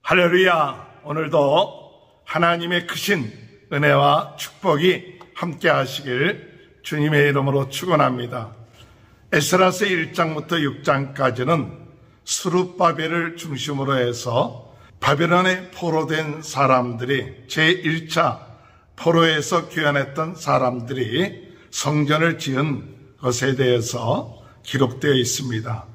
할렐루야. 오늘도 하나님의 크신 은혜와 축복이 함께 하시길 주님의 이름으로 축원합니다. 에스라서 1장부터 6장까지는 스룹바벨을 중심으로 해서 바벨론에 포로된 사람들이 제1차 포로에서 귀환했던 사람들이 성전을 지은 것에 대해서 기록되어 있습니다.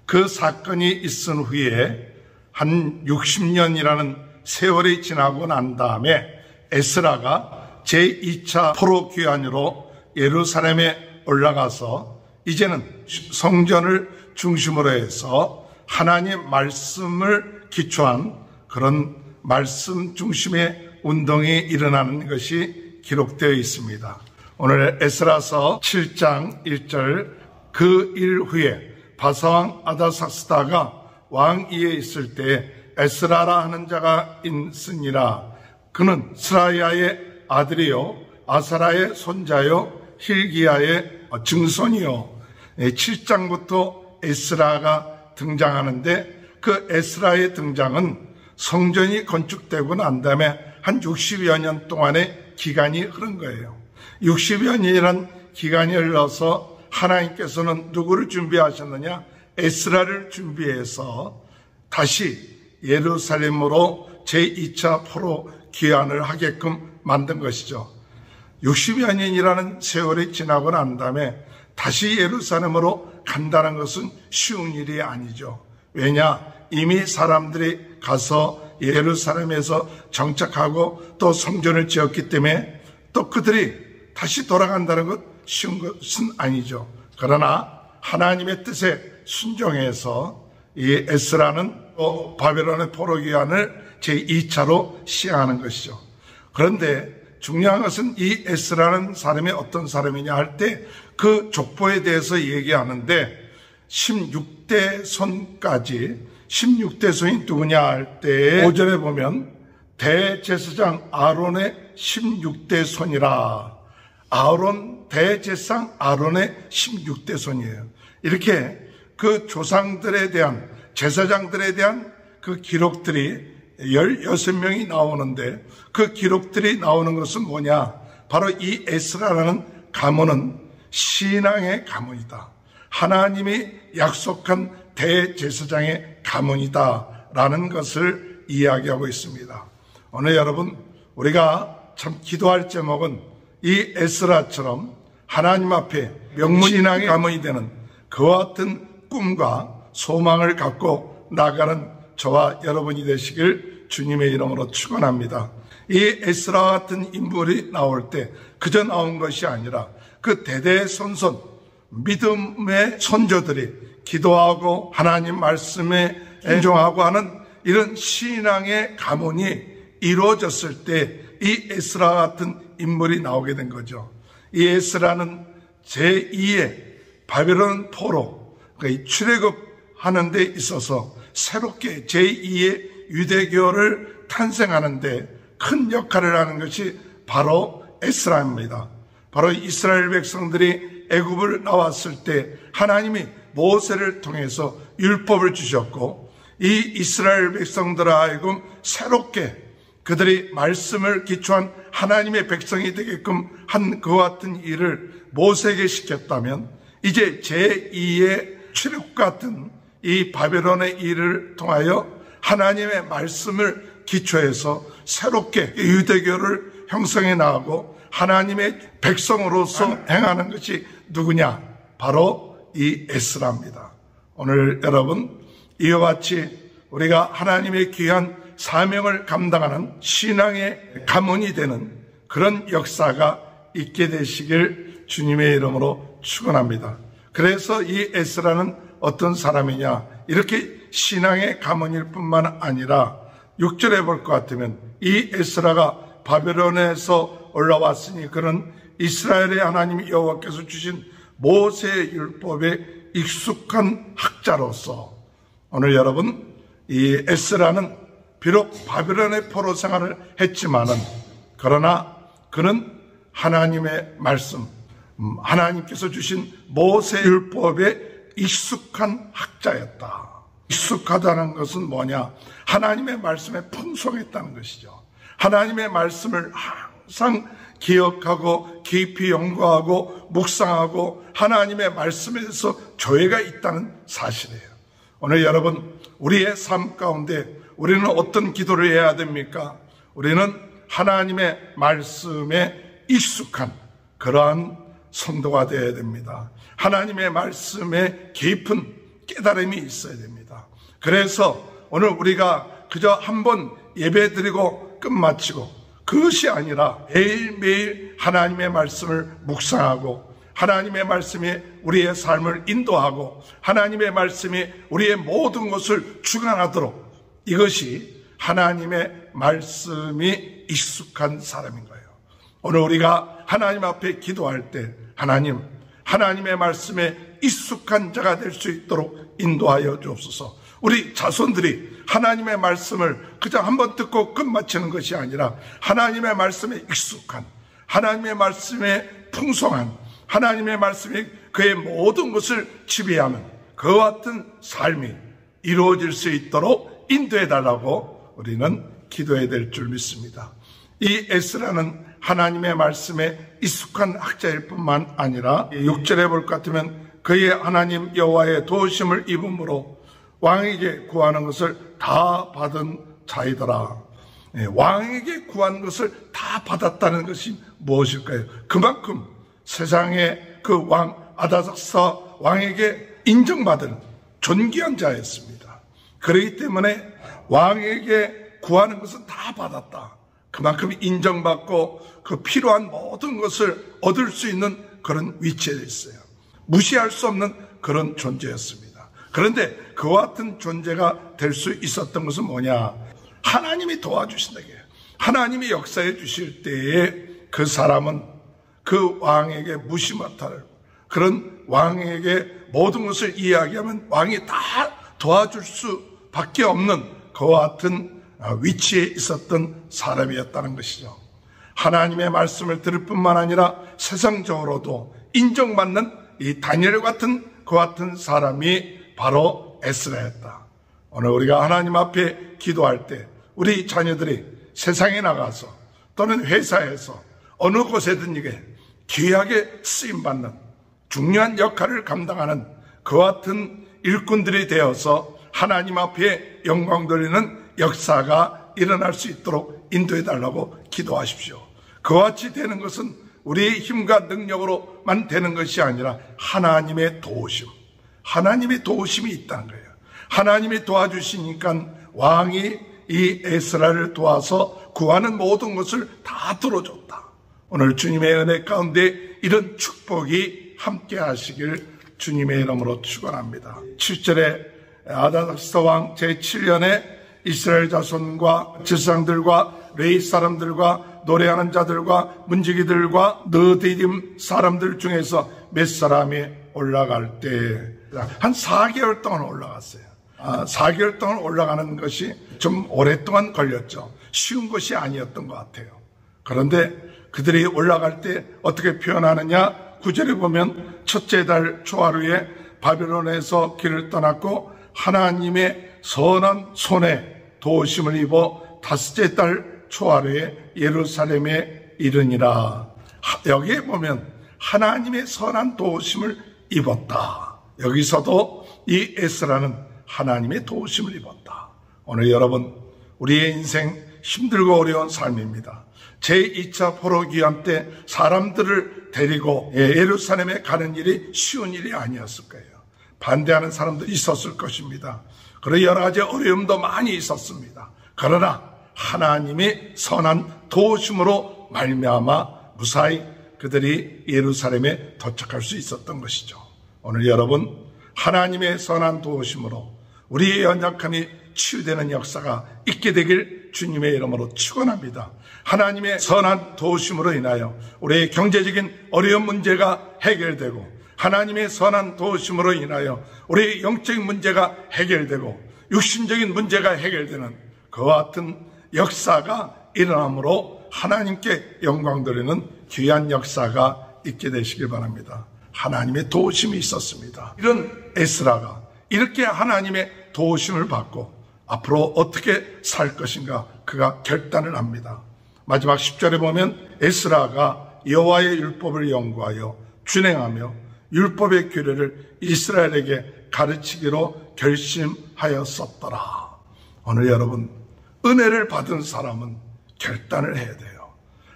그 사건이 있은 후에 한 60년이라는 세월이 지나고 난 다음에 에스라가 제2차 포로 귀환으로 예루살렘에 올라가서 이제는 성전을 중심으로 해서 하나님 말씀을 기초한 그런 말씀 중심의 운동이 일어나는 것이 기록되어 있습니다. 오늘 에스라서 7장 1절 그 일 후에 바사왕 아다사스다가 왕위에 있을 때 에스라라 하는 자가 있으니라. 그는 스라야의 아들이요 아사라의 손자요 힐기야의 증손이요. 7장부터 에스라가 등장하는데 그 에스라의 등장은 성전이 건축되고 난 다음에 한 60여 년 동안의 기간이 흐른 거예요. 60여 년이란 기간이 흘러서 하나님께서는 누구를 준비하셨느냐? 에스라를 준비해서 다시 예루살렘으로 제2차 포로 귀환을 하게끔 만든 것이죠. 60여 년이라는 세월이 지나고 난 다음에 다시 예루살렘으로 간다는 것은 쉬운 일이 아니죠. 왜냐? 이미 사람들이 가서 예루살렘에서 정착하고 또 성전을 지었기 때문에 또 그들이 다시 돌아간다는 것 쉬운 것은 아니죠. 그러나 하나님의 뜻에 순종해서 이 에스라는 바벨론의 포로 귀환을 제2차로 시행하는 것이죠. 그런데 중요한 것은 이 에스라는 사람이 어떤 사람이냐 할 때 그 족보에 대해서 얘기하는데 16대 손까지 16대 손이 누구냐 할 때 5절에 보면 대제사장 아론의 16대 손이라. 아론 대제사장 아론의 16대 손이에요. 이렇게 그 조상들에 대한 제사장들에 대한 그 기록들이 16명이 나오는데 그 기록들이 나오는 것은 뭐냐? 바로 이 에스라라는 가문은 신앙의 가문이다. 하나님이 약속한 대제사장의 가문이다라는 것을 이야기하고 있습니다. 오늘 여러분 우리가 참 기도할 제목은 이 에스라처럼 하나님 앞에 명문신앙의 가문이 되는 그와 같은 꿈과 소망을 갖고 나가는 저와 여러분이 되시길 주님의 이름으로 축원합니다. 이 에스라와 같은 인물이 나올 때 그저 나온 것이 아니라 그 대대손손 믿음의 선조들이 기도하고 하나님 말씀에 순종하고 하는 이런 신앙의 가문이 이루어졌을 때 이 에스라 같은 인물이 나오게 된 거죠. 이 에스라는 제2의 바벨론 포로 출애굽하는 데 있어서 새롭게 제2의 유대교를 탄생하는 데 큰 역할을 하는 것이 바로 에스라입니다. 바로 이스라엘 백성들이 애굽을 나왔을 때 하나님이 모세를 통해서 율법을 주셨고 이 이스라엘 백성들을 하여금 새롭게 그들이 말씀을 기초한 하나님의 백성이 되게끔 한 그와 같은 일을 모세에게 시켰다면 이제 제2의 출애굽 같은 이 바벨론의 일을 통하여 하나님의 말씀을 기초해서 새롭게 유대교를 형성해 나가고 하나님의 백성으로서 행하는 것이 누구냐? 바로 이 에스라입니다. 오늘 여러분 이와 같이 우리가 하나님의 귀한 사명을 감당하는 신앙의 가문이 되는 그런 역사가 있게 되시길 주님의 이름으로 축원합니다. 그래서 이 에스라는 어떤 사람이냐? 이렇게 신앙의 가문일 뿐만 아니라 6절에 볼 것 같으면 이 에스라가 바벨론에서 올라왔으니 그는 이스라엘의 하나님 여호와께서 주신 모세의 율법에 익숙한 학자로서 오늘 여러분 이 에스라는 비록 바벨론의 포로 생활을 했지만은 그러나 그는 하나님의 말씀 하나님께서 주신 모세 율법에 익숙한 학자였다. 익숙하다는 것은 뭐냐? 하나님의 말씀에 풍성했다는 것이죠. 하나님의 말씀을 항상 기억하고 깊이 연구하고 묵상하고 하나님의 말씀에 대해서 조예가 있다는 사실이에요. 오늘 여러분, 우리의 삶 가운데 우리는 어떤 기도를 해야 됩니까? 우리는 하나님의 말씀에 익숙한 그러한 성도가 되어야 됩니다. 하나님의 말씀에 깊은 깨달음이 있어야 됩니다. 그래서 오늘 우리가 그저 한번 예배드리고 끝마치고 그것이 아니라 매일매일 하나님의 말씀을 묵상하고 하나님의 말씀이 우리의 삶을 인도하고 하나님의 말씀이 우리의 모든 것을 주관하도록, 이것이 하나님의 말씀이 익숙한 사람인 거예요. 오늘 우리가 하나님 앞에 기도할 때 하나님의 말씀에 익숙한 자가 될 수 있도록 인도하여 주옵소서. 우리 자손들이 하나님의 말씀을 그저 한번 듣고 끝마치는 것이 아니라 하나님의 말씀에 익숙한, 하나님의 말씀에 풍성한, 하나님의 말씀이 그의 모든 것을 지배하는 그와 같은 삶이 이루어질 수 있도록 인도해 달라고 우리는 기도해야 될 줄 믿습니다. 이 에스라는 하나님의 말씀에 익숙한 학자일 뿐만 아니라 6절에 볼 것 같으면 그의 하나님 여호와의 도우심을 입음으로 왕에게 구하는 것을 다 받은 자이더라. 왕에게 구한 것을 다 받았다는 것이 무엇일까요? 그만큼 세상의 그 왕 아다삭사 왕에게 인정받은 존귀한 자였습니다. 그렇기 때문에 왕에게 구하는 것은 다 받았다. 그만큼 인정받고 그 필요한 모든 것을 얻을 수 있는 그런 위치에 있어요. 무시할 수 없는 그런 존재였습니다. 그런데 그와 같은 존재가 될 수 있었던 것은 뭐냐? 하나님이 도와주신다는 거예요. 하나님이 역사해 주실 때에 그 사람은 그 왕에게 무시 못할, 그런 왕에게 모든 것을 이야기하면 왕이 다 도와줄 수밖에 없는 그와 같은 위치에 있었던 사람이었다는 것이죠. 하나님의 말씀을 들을 뿐만 아니라 세상적으로도 인정받는 이 다니엘 같은 그와 같은 사람이 바로 에스라였다. 오늘 우리가 하나님 앞에 기도할 때 우리 자녀들이 세상에 나가서 또는 회사에서 어느 곳에든지 귀하게 쓰임받는 중요한 역할을 감당하는 그와 같은 일꾼들이 되어서 하나님 앞에 영광 돌리는 역사가 일어날 수 있도록 인도해달라고 기도하십시오. 그와 같이 되는 것은 우리의 힘과 능력으로만 되는 것이 아니라 하나님의 도우심, 하나님의 도우심이 있다는 거예요. 하나님이 도와주시니까 왕이 이 에스라를 도와서 구하는 모든 것을 다 들어줬다. 오늘 주님의 은혜 가운데 이런 축복이 함께 하시길 주님의 이름으로 축원합니다. 7절에 아다삭사 왕 제7년에 이스라엘 자손과 제사장들과 레위 사람들과 노래하는 자들과 문지기들과 느디딤 사람들 중에서 몇 사람이 올라갈 때 한 4개월 동안 올라갔어요. 4개월 동안 올라가는 것이 좀 오랫동안 걸렸죠. 쉬운 것이 아니었던 것 같아요. 그런데 그들이 올라갈 때 어떻게 표현하느냐? 9절에 보면 첫째 달 초하루에 바벨론에서 길을 떠났고 하나님의 선한 손에 도우심을 입어 다섯째 달 초하루에 예루살렘에 이르니라. 여기에 보면 하나님의 선한 도우심을 입었다. 여기서도 이 에스라는 하나님의 도우심을 입었다. 오늘 여러분, 우리의 인생 힘들고 어려운 삶입니다. 제2차 포로기환 때 사람들을 데리고 예루살렘에 가는 일이 쉬운 일이 아니었을 거예요. 반대하는 사람도 있었을 것입니다. 그리고 여러 가지 어려움도 많이 있었습니다. 그러나 하나님이 선한 도우심으로 말미암아 무사히 그들이 예루살렘에 도착할 수 있었던 것이죠. 오늘 여러분, 하나님의 선한 도우심으로 우리의 연약함이 치유되는 역사가 있게 되길 주님의 이름으로 축원합니다. 하나님의 선한 도우심으로 인하여 우리의 경제적인 어려운 문제가 해결되고 하나님의 선한 도우심으로 인하여 우리의 영적인 문제가 해결되고 육신적인 문제가 해결되는 그와 같은 역사가 일어나므로 하나님께 영광 돌리는 귀한 역사가 있게 되시길 바랍니다. 하나님의 도우심이 있었습니다. 이런 에스라가 이렇게 하나님의 도우심을 받고 앞으로 어떻게 살 것인가 그가 결단을 합니다. 마지막 10절에 보면 에스라가 여호와의 율법을 연구하여 준행하며 율법의 규례를 이스라엘에게 가르치기로 결심하였었더라. 오늘 여러분, 은혜를 받은 사람은 결단을 해야 돼요.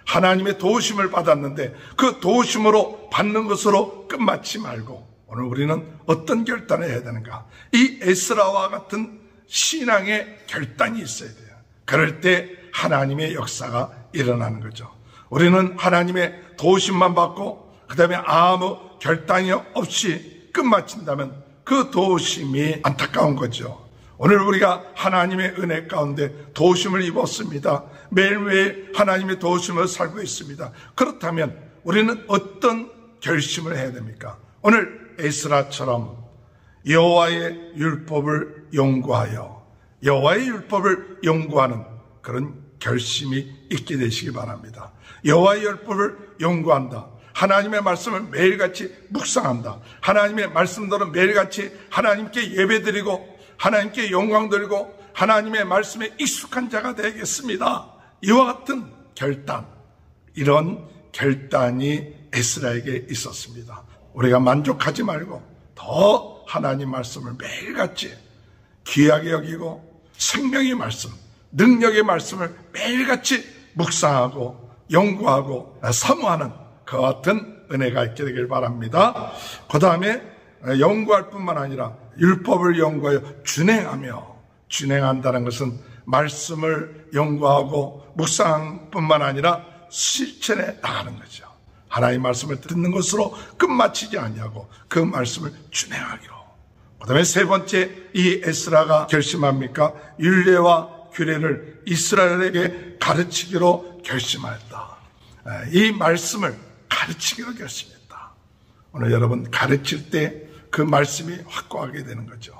하나님의 도우심을 받았는데 그 도우심으로 받는 것으로 끝마치 말고 오늘 우리는 어떤 결단을 해야 되는가? 이 에스라와 같은 신앙의 결단이 있어야 돼요. 그럴 때 하나님의 역사가 일어나는 거죠. 우리는 하나님의 도우심만 받고 그 다음에 아무 결단이 없이 끝마친다면 그 도우심이 안타까운 거죠. 오늘 우리가 하나님의 은혜 가운데 도우심을 입었습니다. 매일매일 하나님의 도우심을 살고 있습니다. 그렇다면 우리는 어떤 결심을 해야 됩니까? 오늘 에스라처럼 여호와의 율법을 연구하여 여호와의 율법을 연구하는 그런 결심이 있게 되시기 바랍니다. 여호와의 율법을 연구한다. 하나님의 말씀을 매일같이 묵상한다. 하나님의 말씀대로 매일같이 하나님께 예배드리고 하나님께 영광 드리고 하나님의 말씀에 익숙한 자가 되겠습니다. 이와 같은 결단, 이런 결단이 에스라에게 있었습니다. 우리가 만족하지 말고 더 하나님 말씀을 매일같이 귀하게 여기고 생명의 말씀, 능력의 말씀을 매일같이 묵상하고 연구하고 사모하는 그와 같은 은혜가 있게 되길 바랍니다. 그 다음에 연구할 뿐만 아니라 율법을 연구하여 준행한다는 것은 말씀을 연구하고 묵상 뿐만 아니라 실천에 나가는 거죠. 하나님의 말씀을 듣는 것으로 끝마치지 아니하고 그 말씀을 준행하기로. 그 다음에 세 번째, 이 에스라가 결심합니까? 율례와 규례를 이스라엘에게 가르치기로 결심하였다. 이 말씀을 가르치기로 결심했다. 오늘 여러분, 가르칠 때 그 말씀이 확고하게 되는 거죠.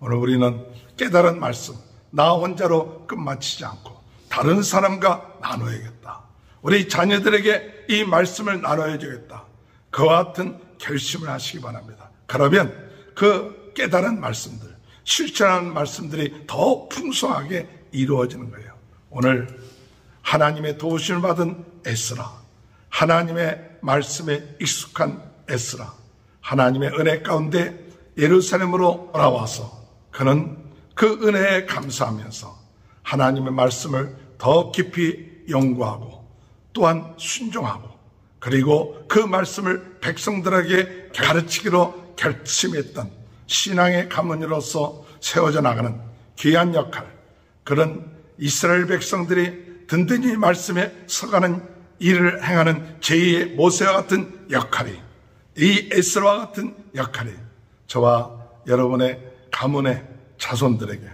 오늘 우리는 깨달은 말씀, 나 혼자로 끝마치지 않고 다른 사람과 나눠야겠다. 우리 자녀들에게 이 말씀을 나눠야겠다. 그와 같은 결심을 하시기 바랍니다. 그러면 그 깨달은 말씀들, 실천하는 말씀들이 더 풍성하게 이루어지는 거예요. 오늘 하나님의 도우심을 받은 에스라, 하나님의 말씀에 익숙한 에스라, 하나님의 은혜 가운데 예루살렘으로 돌아와서 그는 그 은혜에 감사하면서 하나님의 말씀을 더 깊이 연구하고 또한 순종하고 그리고 그 말씀을 백성들에게 가르치기로 결심했던 신앙의 가문으로서 세워져 나가는 귀한 역할, 그런 이스라엘 백성들이 든든히 말씀에 서가는 일을 행하는 제2의 모세와 같은 역할이, 이 에스라와 같은 역할이 저와 여러분의 가문의 자손들에게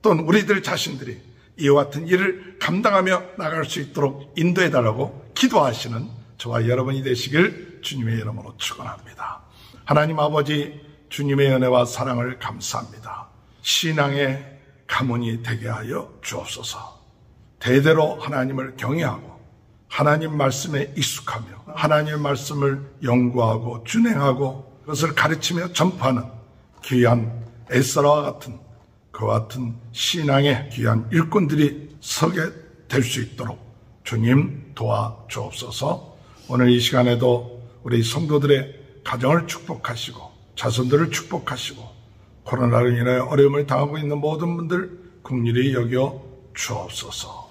또는 우리들 자신들이 이와 같은 일을 감당하며 나갈 수 있도록 인도해달라고 기도하시는 저와 여러분이 되시길 주님의 이름으로 축원합니다. 하나님 아버지, 주님의 은혜와 사랑을 감사합니다. 신앙의 가문이 되게 하여 주옵소서. 대대로 하나님을 경외하고 하나님 말씀에 익숙하며 하나님의 말씀을 연구하고 준행하고 그것을 가르치며 전파하는 귀한 에스라와 같은 그와 같은 신앙의 귀한 일꾼들이 서게 될 수 있도록 주님 도와주옵소서. 오늘 이 시간에도 우리 성도들의 가정을 축복하시고 자손들을 축복하시고 코로나로 인하여 어려움을 당하고 있는 모든 분들 긍휼히 여겨 주옵소서.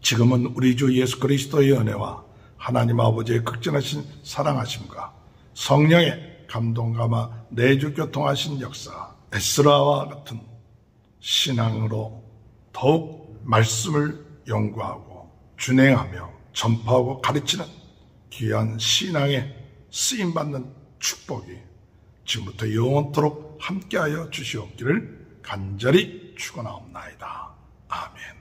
지금은 우리 주 예수 그리스도의 은혜와 하나님 아버지의 극진하신 사랑하심과 성령의 감동감화 내주 교통하신 역사, 에스라와 같은 신앙으로 더욱 말씀을 연구하고 준행하며 전파하고 가르치는 귀한 신앙에 쓰임받는 축복이 지금부터 영원토록 함께하여 주시옵기를 간절히 축원하옵나이다. 아멘.